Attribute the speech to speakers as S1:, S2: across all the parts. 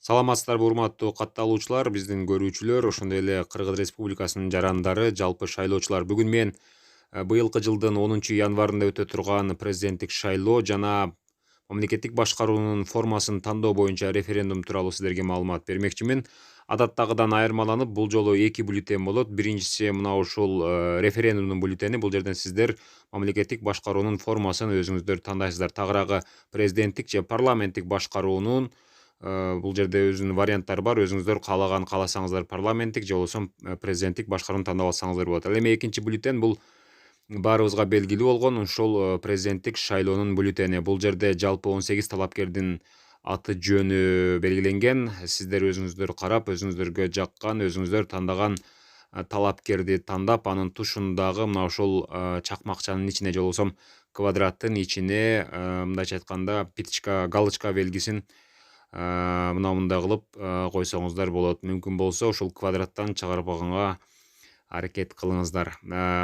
S1: Саламатсыздарбы урматтуу катталуучулар, биздин көрүүчүлөр, ошондой эле Кыргыз Республикасынын жарандары, жалпы шайлоочулар. Бүгүн мен быйылкы жылдын 10 январында өтө турган президенттик шайлоо жана мамлекеттик башкаруунун формасын тандоо боюнча референдум тууралуу сиздерге маалымат бермекчимин. Адаттагыдан айырмаланып, бул жолу эки бюллетень болот. Биринчиси мына ушул референдумдун бюллетени. Бул жерден сиздер мамлекеттик башкаруунун формасын өзүңүздөр тандайсыздар. Тагыраагы президенттик же парламенттик башкаруунун бул жерде өзүнүн варианттары бар. Өзүңүздөр кааласаңыздар парламенттик же болбосо президенттик башкарууну тандап алсаңыздар болот. Ал эми экинчи бюллетень бул баарыбызга белгилүү болгон ушул президенттик шайлоонун бюллетени. Бул жерде жалпы 18 талапкердин аты жөнү белгиленген. Сиздер өзүңүздөр карап, өзүңүздөргө жаккан, өзүңүздөр тандаган талапкерди тандап, анын тушундагы мына ушул чакмакчанын ичине же болбосо квадраттын ичине мындайча айтканда пичка, галочка белгисин мындай кылып койсоңуздар болот. Мүмкүн болсо ушул квадраттан чыгарбаганга аракет кылыңыздар.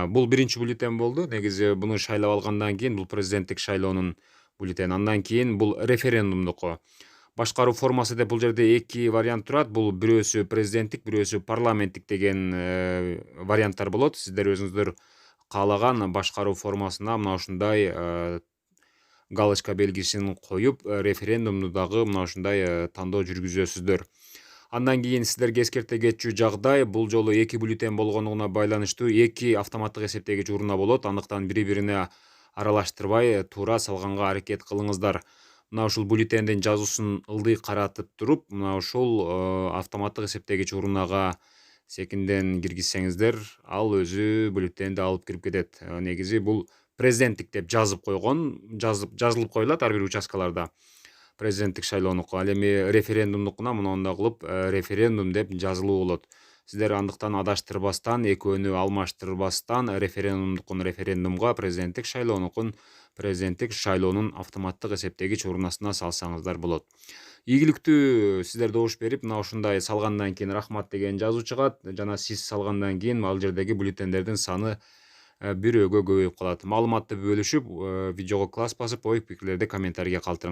S1: Бул биринчи бюллетень болду. Негизи буну шайлап алгандан кийин бул президенттик шайлоонун бюллетени. Андан кийин бул референдумдуку. Башкаруу формасы деп бул жерде эки вариант турат. Бул бирөөсү президенттик, бирөөсү парламенттик деген варианттар болот. Сиздер өзүңүздөр каалаган башкаруу формасына мына ушундай галочка белгисин коюп, референдумду дагы мына ушундай тандоо жүргүзөсүздөр. Андан кийин сиздерге эскерте кетчү жагдай, бул жолу эки бюллетень болгонуна байланыштуу эки автоматтык эсептегич урна болот. Андыктан бири-бирине аралаштырбай туура салганга аракет кылыңыздар. Мына ушул бюллетендин жазуусун ылдый каратып туруп, мына ушул автоматтык эсептегич урунага секинден киргизсеңиздер, ал өзү бюллетенди алып кирип кетет. Негизи бул президенттик деп жазып койгон, жазылып коюлат ар бир участкаларда. Президенттик шайлоонуку. Ал эми референдумдукуна мындай кылып референдум деп жазылуу болот. Сиздер андыктан адаштырбастан, экөөнү алмаштырбастан референдумдукун референдумга, президенттик шайлоонукун президенттик шайлоонун автоматтык эсептегич урнасына салсаңыздар болот. Ийгиликтүү сиздер добуш берип, мына ушундай салгандан кийин рахмат деген жазуу чыгат жана сиз салгандан кийин ал жердеги бюллетендердин саны бирөөгө көбөйүп калат. Маалыматты бөлүшүп, видеого класс басып, ой пикирлерди комментарийге калтырыңыздар.